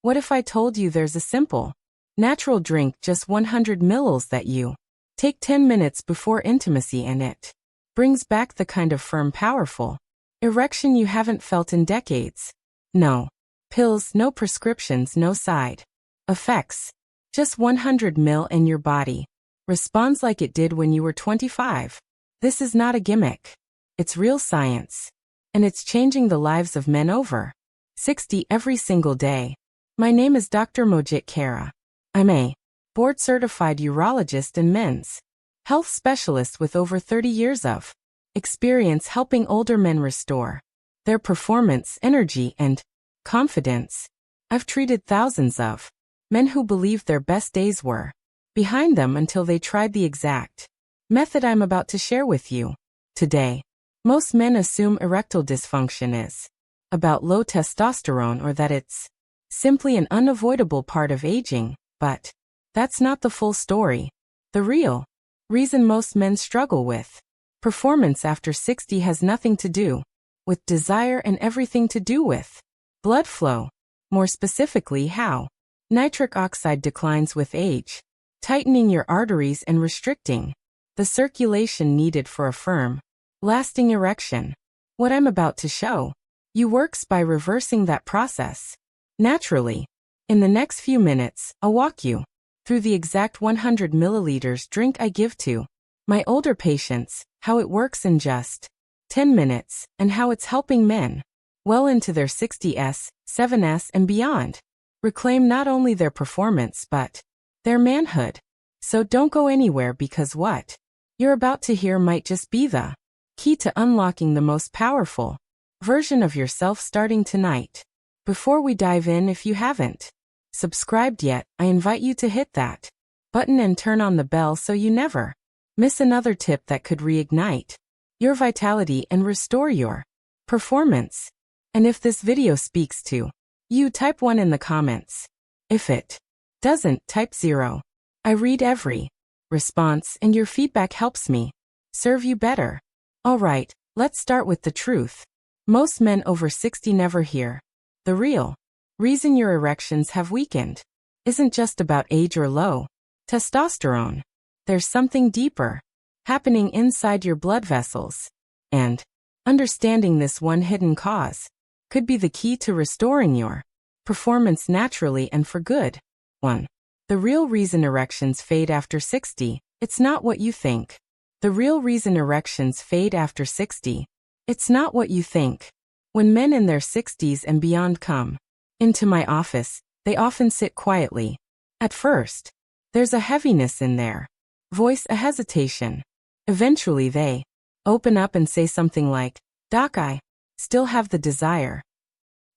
What if I told you there's a simple, natural drink, just 100 ml that you take 10 minutes before intimacy, and it brings back the kind of firm, powerful erection you haven't felt in decades? No pills, no prescriptions, no side effects. Just 100 ml, and your body responds like it did when you were 25. This is not a gimmick. It's real science. And it's changing the lives of men over 60 every single day. My name is Dr. Mojit Kara. I'm a board-certified urologist and men's health specialist with over 30 years of experience helping older men restore their performance, energy, and confidence. I've treated thousands of men who believed their best days were behind them until they tried the exact method I'm about to share with you today. Most men assume erectile dysfunction is about low testosterone, or that it's simply an unavoidable part of aging, but that's not the full story. The real reason most men struggle with performance after 60 has nothing to do with desire and everything to do with blood flow. More specifically, how nitric oxide declines with age, tightening your arteries and restricting the circulation needed for a firm, lasting erection. What I'm about to show you works by reversing that process naturally. In the next few minutes, I'll walk you through the exact 100 milliliters drink I give to my older patients, how it works in just 10 minutes, and how it's helping men well into their 60s, 7s, and beyond reclaim not only their performance but their manhood. So don't go anywhere, because what you're about to hear might just be the key to unlocking the most powerful version of yourself starting tonight. Before we dive in, if you haven't subscribed yet, I invite you to hit that button and turn on the bell so you never miss another tip that could reignite your vitality and restore your performance. And if this video speaks to you, type 1 in the comments. If it doesn't, type 0. I read every response, and your feedback helps me serve you better. Alright, let's start with the truth. Most men over 60 never hear the real reason your erections have weakened isn't just about age or low testosterone. There's something deeper happening inside your blood vessels. And understanding this one hidden cause could be the key to restoring your performance naturally and for good. 1. The real reason erections fade after 60. It's not what you think. The real reason erections fade after 60. It's not what you think. When men in their 60s and beyond come into my office, they often sit quietly. At first, there's a heaviness in their voice, a hesitation. Eventually they open up and say something like, "Doc, I still have the desire.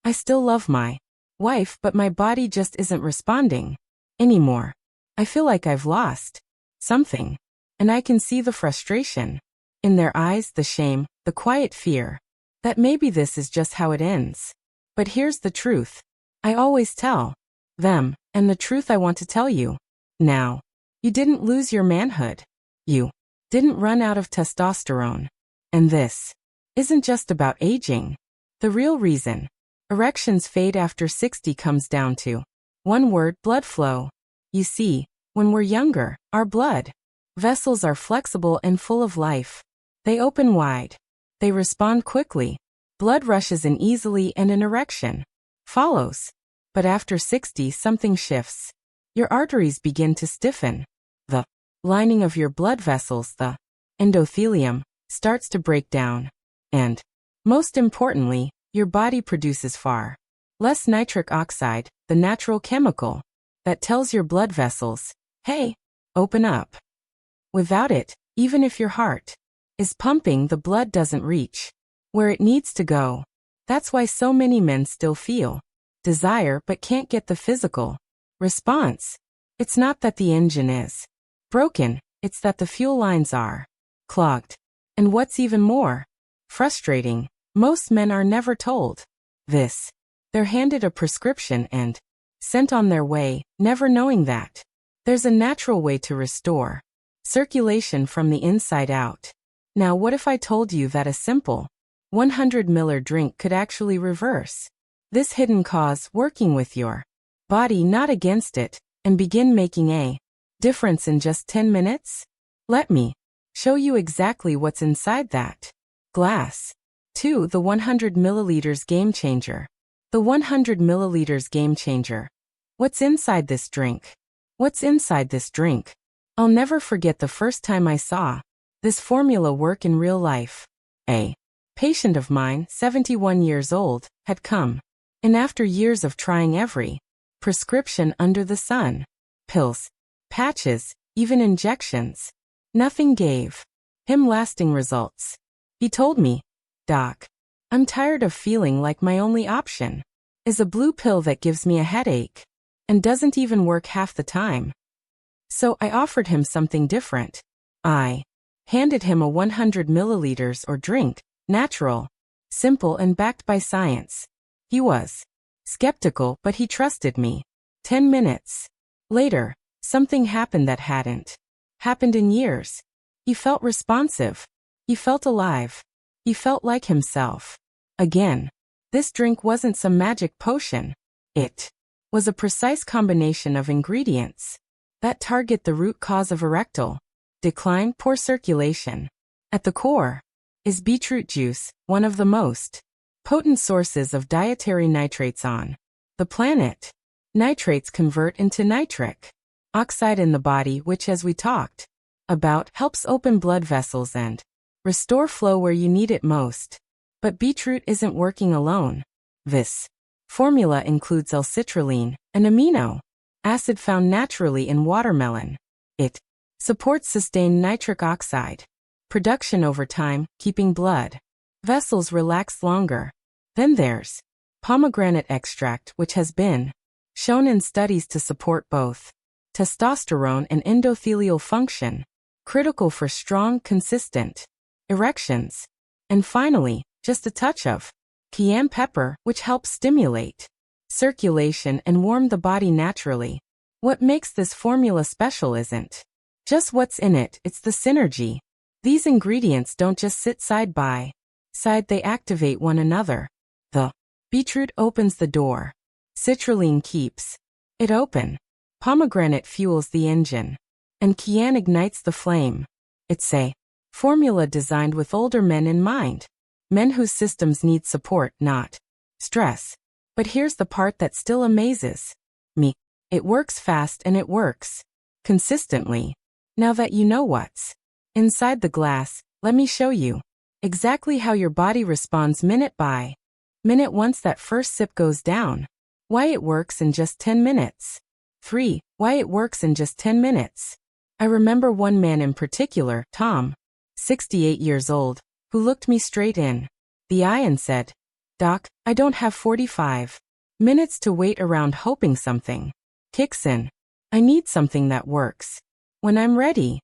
I still love my wife, but my body just isn't responding anymore. I feel like I've lost something." And I can see the frustration in their eyes, the shame, the quiet fear that maybe this is just how it ends. But here's the truth I always tell them, and the truth I want to tell you now. You didn't lose your manhood. You didn't run out of testosterone. And this isn't just about aging. The real reason erections fade after 60 comes down to one word: blood flow. You see, when we're younger, our blood vessels are flexible and full of life. They open wide. They respond quickly. Blood rushes in easily, and an erection follows. But after 60, something shifts. Your arteries begin to stiffen. The lining of your blood vessels, the endothelium, starts to break down. And, most importantly, your body produces far less nitric oxide, the natural chemical that tells your blood vessels, "Hey, open up." Without it, even if your heart is pumping, the blood doesn't reach where it needs to go. That's why so many men still feel desire but can't get the physical response. It's not that the engine is broken, it's that the fuel lines are clogged. And what's even more frustrating, most men are never told this. They're handed a prescription and sent on their way, never knowing that there's a natural way to restore circulation from the inside out. Now, what if I told you that a simple 100 ml drink could actually reverse this hidden cause, working with your body not against it, and begin making a difference in just 10 minutes? Let me show you exactly what's inside that glass. 2. The 100 milliliters Game Changer. The 100 milliliters Game Changer. What's inside this drink? What's inside this drink? I'll never forget the first time I saw this formula work in real life. A patient of mine, 71 years old, had come in after years of trying every prescription under the sun. Pills, patches, even injections. Nothing gave him lasting results. He told me, "Doc, I'm tired of feeling like my only option is a blue pill that gives me a headache and doesn't even work half the time." So I offered him something different. I handed him a 100 milliliters or drink, natural, simple and backed by science. He was skeptical, but he trusted me. 10 minutes later, something happened that hadn't happened in years. He felt responsive. He felt alive. He felt like himself. Again, this drink wasn't some magic potion. It was a precise combination of ingredients that target the root cause of erectile decline, poor circulation. At the core is beetroot juice, one of the most potent sources of dietary nitrates on the planet. Nitrates convert into nitric oxide in the body, which, as we talked about, helps open blood vessels and restore flow where you need it most. But beetroot isn't working alone. This formula includes L-citrulline, an amino acid found naturally in watermelon. It supports sustained nitric oxide production over time, keeping blood vessels relaxed longer. Then there's pomegranate extract, which has been shown in studies to support both testosterone and endothelial function, critical for strong, consistent erections. And finally, just a touch of cayenne pepper, which helps stimulate circulation and warm the body naturally. What makes this formula special isn't just what's in it, it's the synergy. These ingredients don't just sit side by side, they activate one another. The beetroot opens the door. Citrulline keeps it open. Pomegranate fuels the engine. And cayenne ignites the flame. It's a formula designed with older men in mind. Men whose systems need support, not stress. But here's the part that still amazes me. It works fast and it works consistently. Now that you know what's inside the glass, let me show you exactly how your body responds minute by minute once that first sip goes down. Why it works in just 10 minutes. 3. Why it works in just 10 minutes. I remember one man in particular, Tom, 68 years old, who looked me straight in the eye and said, "Doc, I don't have 45 minutes to wait around hoping something kicks in. I need something that works when I'm ready."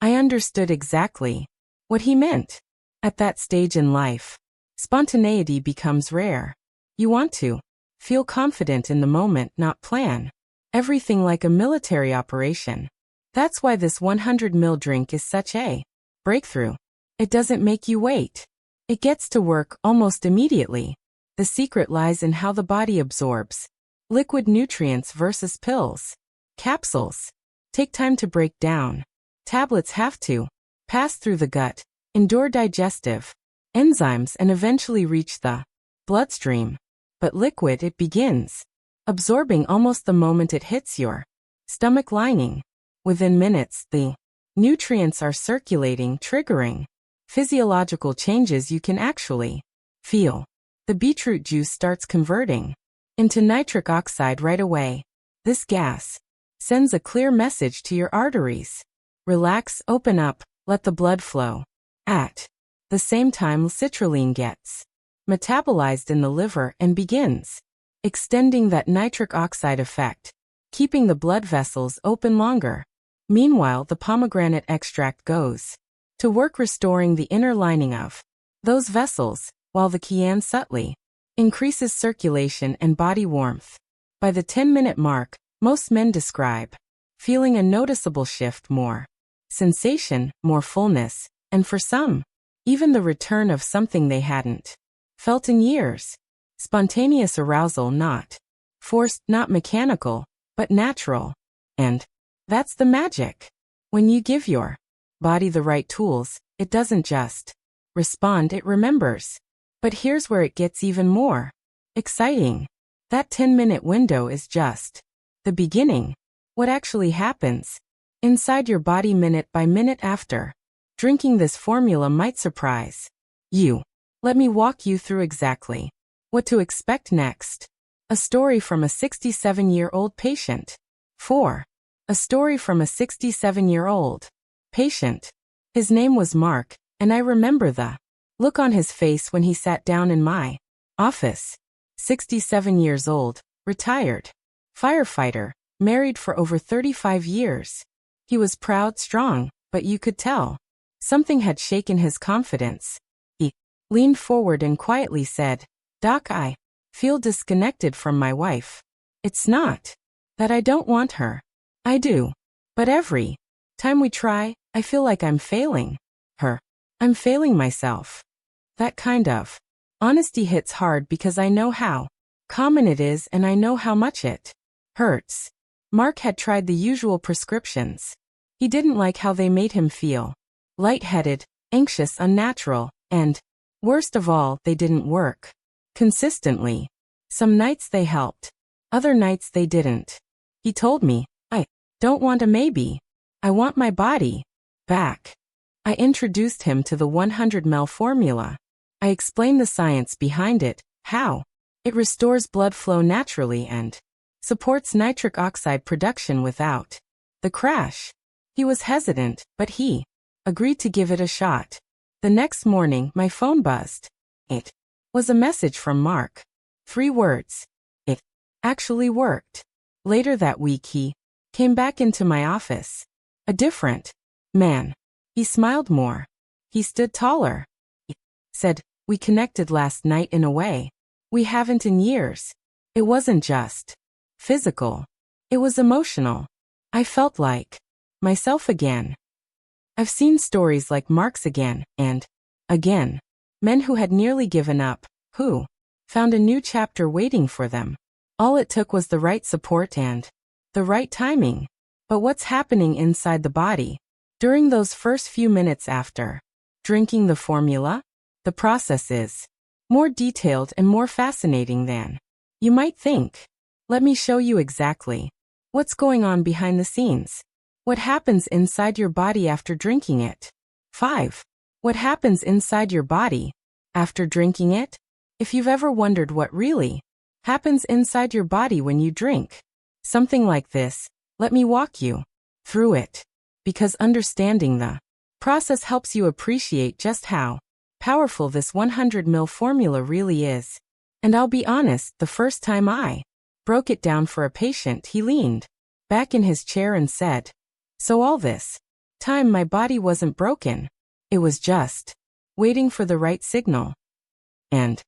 I understood exactly what he meant. At that stage in life, spontaneity becomes rare. You want to feel confident in the moment, not plan everything like a military operation. That's why this 100 ml drink is such a breakthrough. It doesn't make you wait. It gets to work almost immediately. The secret lies in how the body absorbs liquid nutrients versus pills. Capsules take time to break down. Tablets have to pass through the gut, endure digestive enzymes, and eventually reach the bloodstream. But liquid, it begins absorbing almost the moment it hits your stomach lining. Within minutes, the nutrients are circulating, triggering physiological changes you can actually feel. The beetroot juice starts converting into nitric oxide right away. This gas sends a clear message to your arteries. Relax, open up, let the blood flow. At the same time, citrulline gets metabolized in the liver and begins extending that nitric oxide effect, keeping the blood vessels open longer. Meanwhile, the pomegranate extract goes to work restoring the inner lining of those vessels, while the cayenne subtly increases circulation and body warmth. By the 10-minute mark, most men describe feeling a noticeable shift, more sensation, more fullness, and for some, even the return of something they hadn't felt in years. Spontaneous arousal, not Forced, not mechanical, but natural. And that's the magic. When you give your body the right tools, it doesn't just respond, it remembers. But here's where it gets even more exciting. That 10-minute window is just the beginning. What actually happens inside your body minute by minute after drinking this formula might surprise you. Let me walk you through exactly what to expect next. A story from a 67-year-old patient. 4. A story from a 67-year-old patient. His name was Mark, and I remember the look on his face when he sat down in my office. 67 years old, retired firefighter, married for over 35 years. He was proud, strong, but you could tell something had shaken his confidence. He leaned forward and quietly said, "Doc, I feel disconnected from my wife. It's not that I don't want her. I do. But every time we try, I feel like I'm failing her. I'm failing myself." That kind of honesty hits hard because I know how common it is and I know how much it hurts. Mark had tried the usual prescriptions. He didn't like how they made him feel. Lightheaded, anxious, unnatural, and, worst of all, they didn't work consistently. Some nights they helped. Other nights they didn't. He told me, "I don't want a maybe. I want my body back." I introduced him to the 100 ml formula. I explained the science behind it, how it restores blood flow naturally and supports nitric oxide production without the crash. He was hesitant, but he agreed to give it a shot. The next morning, my phone buzzed. It was a message from Mark. 3 words. It actually worked. Later that week he came back into my office. A different man. He smiled more. He stood taller. He said, "We connected last night in a way we haven't in years." It wasn't just physical. It was emotional. I felt like myself again. I've seen stories like Mark's again and again. Men who had nearly given up, who found a new chapter waiting for them. All it took was the right support and the right timing. But what's happening inside the body during those first few minutes after drinking the formula? The process is more detailed and more fascinating than you might think. Let me show you exactly what's going on behind the scenes. What happens inside your body after drinking it? 5. What happens inside your body after drinking it? If you've ever wondered what really happens inside your body when you drink something like this, let me walk you through it. Because understanding the process helps you appreciate just how powerful this 100 ml formula really is. And I'll be honest, the first time I broke it down for a patient, he leaned back in his chair and said, "So all this time my body wasn't broken. It was just waiting for the right signal." And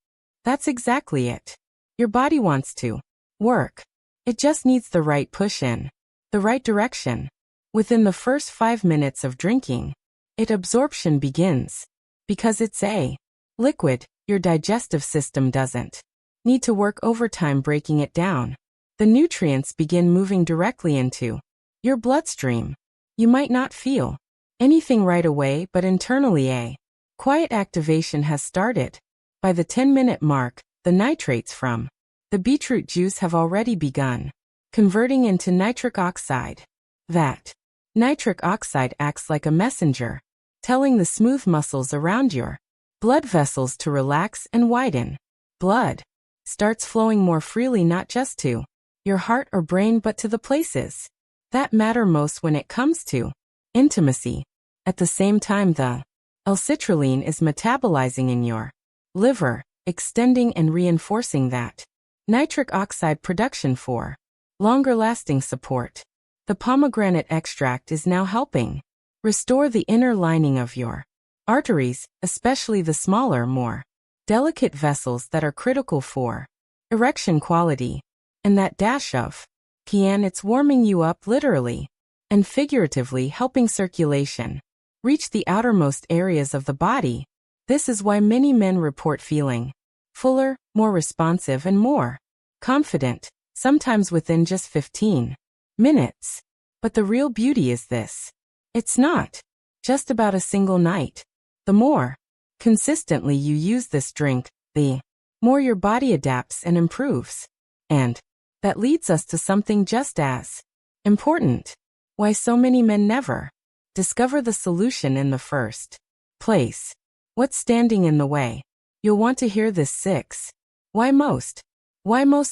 that's exactly it. Your body wants to work. It just needs the right push in the right direction. Within the first 5 minutes of drinking it, absorption begins. Because it's a liquid, your digestive system doesn't need to work overtime breaking it down. The nutrients begin moving directly into your bloodstream. You might not feel anything right away, but internally a quiet activation has started. By the 10-minute mark, the nitrates from the beetroot juice have already begun converting into nitric oxide. That nitric oxide acts like a messenger, telling the smooth muscles around your blood vessels to relax and widen. Blood starts flowing more freely, not just to your heart or brain, but to the places that matter most when it comes to intimacy. At the same time, the L-citrulline is metabolizing in your liver, extending and reinforcing that nitric oxide production for longer-lasting support. The pomegranate extract is now helping restore the inner lining of your arteries, especially the smaller, more delicate vessels that are critical for erection quality. And that dash of cayenne, it's warming you up literally and figuratively, helping circulation reach the outermost areas of the body. This is why many men report feeling fuller, more responsive, and more confident. sometimes within just 15 minutes. But the real beauty is this. It's not just about a single night. The more consistently you use this drink, the more your body adapts and improves. And that leads us to something just as important. Why so many men never discover the solution in the first place. What's standing in the way? You'll want to hear this 6. Why most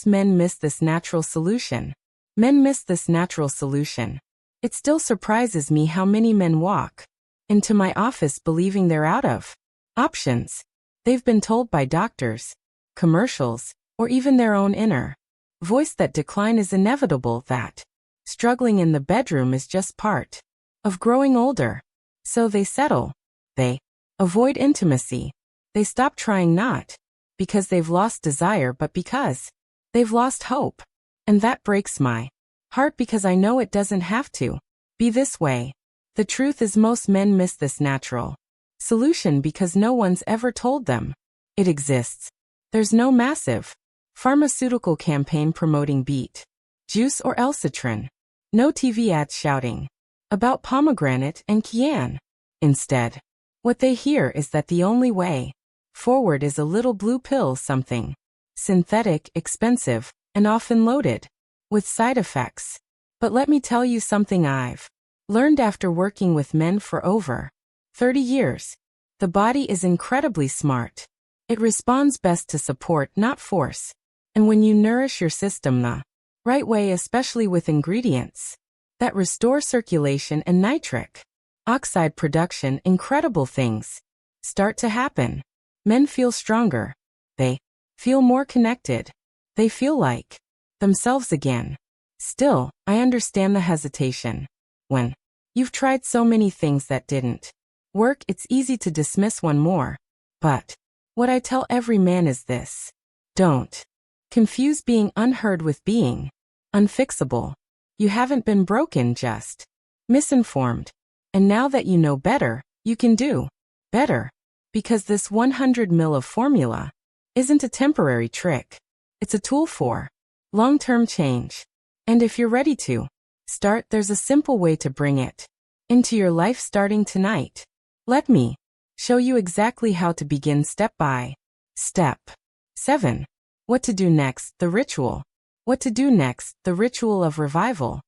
men miss this natural solution. Men miss this natural solution. It still surprises me how many men walk into my office believing they're out of options. They've been told by doctors, commercials, or even their own inner voice that decline is inevitable, that struggling in the bedroom is just part of growing older. So they settle. They avoid intimacy. They stop trying, not because they've lost desire but because they've lost hope. And that breaks my heart because I know it doesn't have to be this way. The truth is most men miss this natural solution because no one's ever told them it exists. There's no massive pharmaceutical campaign promoting beet juice or L-Citrin. No TV ads shouting about pomegranate and cayenne. Instead, what they hear is that the only way forward is a little blue pill, something synthetic, expensive, and often loaded with side effects. But let me tell you something I've learned after working with men for over 30 years. The body is incredibly smart. It responds best to support, not force. And when you nourish your system the right way, especially with ingredients that restore circulation and nitric oxide production, incredible things start to happen. Men feel stronger. They feel more connected. They feel like themselves again. Still, I understand the hesitation. When you've tried so many things that didn't work, it's easy to dismiss one more. But what I tell every man is this. Don't confuse being unheard with being unfixable. You haven't been broken, just misinformed. And now that you know better, you can do better. Because this 100 ml of formula isn't a temporary trick. It's a tool for long-term change. And if you're ready to start, there's a simple way to bring it into your life starting tonight. Let me show you exactly how to begin step by step. 7. What to do next, the ritual. What to do next, the ritual of revival.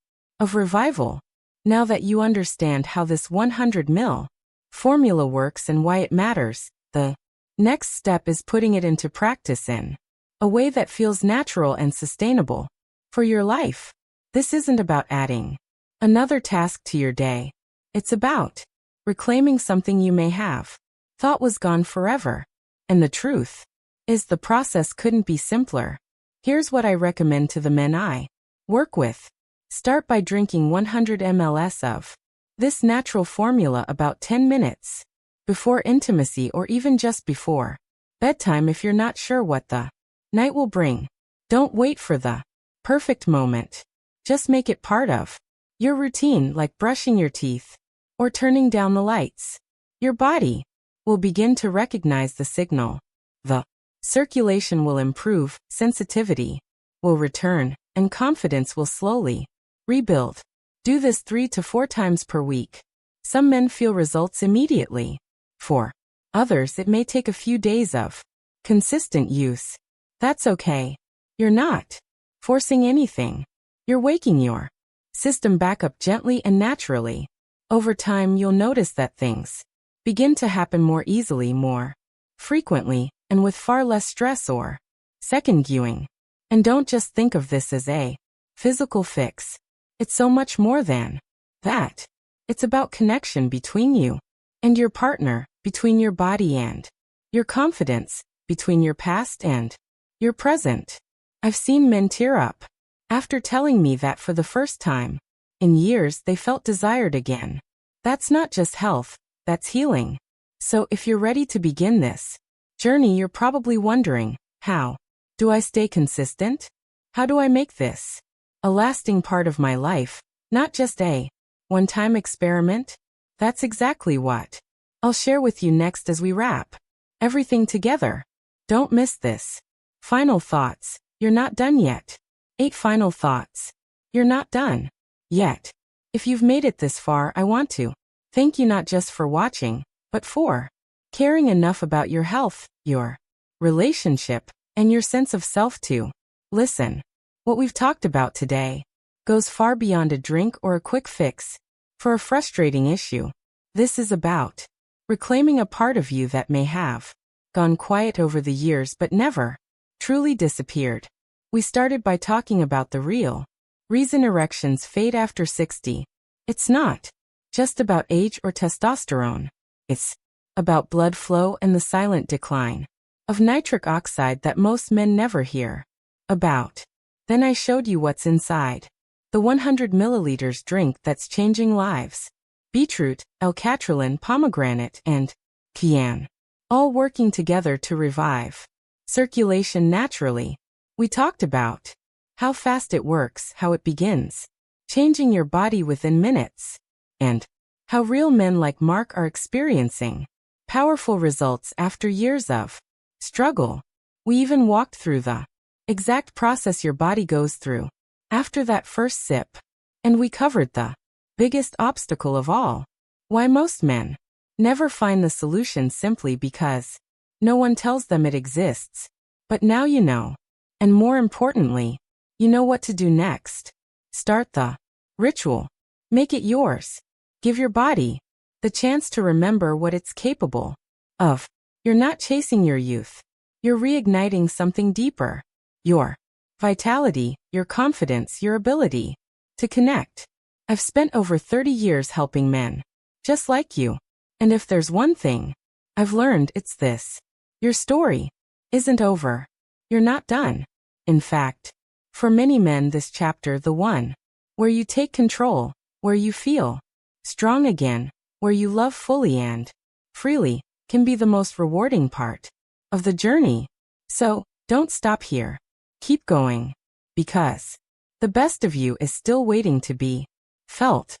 Now that you understand how this 100 ml formula works and why it matters, the next step is putting it into practice in a way that feels natural and sustainable for your life. This isn't about adding another task to your day. It's about reclaiming something you may have thought was gone forever. And the truth is the process couldn't be simpler. Here's what I recommend to the men I work with. Start by drinking 100 ml of this natural formula about 10 minutes before intimacy or even just before bedtime if you're not sure what the night will bring. Don't wait for the perfect moment. Just make it part of your routine, like brushing your teeth or turning down the lights. Your body will begin to recognize the signal. The circulation will improve, sensitivity will return, and confidence will slowly rebuild. Do this 3 to 4 times per week. Some men feel results immediately. For others, it may take a few days of consistent use. That's okay. You're not forcing anything. You're waking your system back up gently and naturally. Over time, you'll notice that things begin to happen more easily, more frequently, and with far less stress or second guessing. And don't just think of this as a physical fix. It's so much more than that. It's about connection between you and your partner, between your body and your confidence, between your past and your present. I've seen men tear up after telling me that for the first time in years they felt desired again. That's not just health, that's healing. So if you're ready to begin this journey, you're probably wondering, how do I stay consistent? How do I make this a lasting part of my life, not just a one-time experiment? That's exactly what I'll share with you next as we wrap everything together. Don't miss this. Final thoughts. You're not done yet. 8 final thoughts. You're not done yet. If you've made it this far, I want to thank you not just for watching, but for caring enough about your health, your relationship, and your sense of self to listen. What we've talked about today goes far beyond a drink or a quick fix for a frustrating issue. This is about reclaiming a part of you that may have gone quiet over the years but never truly disappeared. We started by talking about the real reason erections fade after 60. It's not just about age or testosterone. It's about blood flow and the silent decline of nitric oxide that most men never hear about. Then I showed you what's inside the 100 milliliters drink that's changing lives. Beetroot, L-catrolin, pomegranate, and cayenne, all working together to revive circulation naturally. We talked about how fast it works, how it begins changing your body within minutes, and how real men like Mark are experiencing powerful results after years of struggle. We even walked through the exact process your body goes through after that first sip. And we covered the biggest obstacle of all: why most men never find the solution simply because no one tells them it exists. But now you know. And more importantly, you know what to do next. Start the ritual. Make it yours. Give your body the chance to remember what it's capable of. You're not chasing your youth. You're reigniting something deeper. Your vitality, your confidence, your ability to connect. I've spent over 30 years helping men just like you. And if there's one thing I've learned, it's this: your story isn't over. You're not done. In fact, for many men, this chapter, the one where you take control, where you feel strong again, where you love fully and freely, can be the most rewarding part of the journey. So, don't stop here. Keep going. Because the best of you is still waiting to be felt.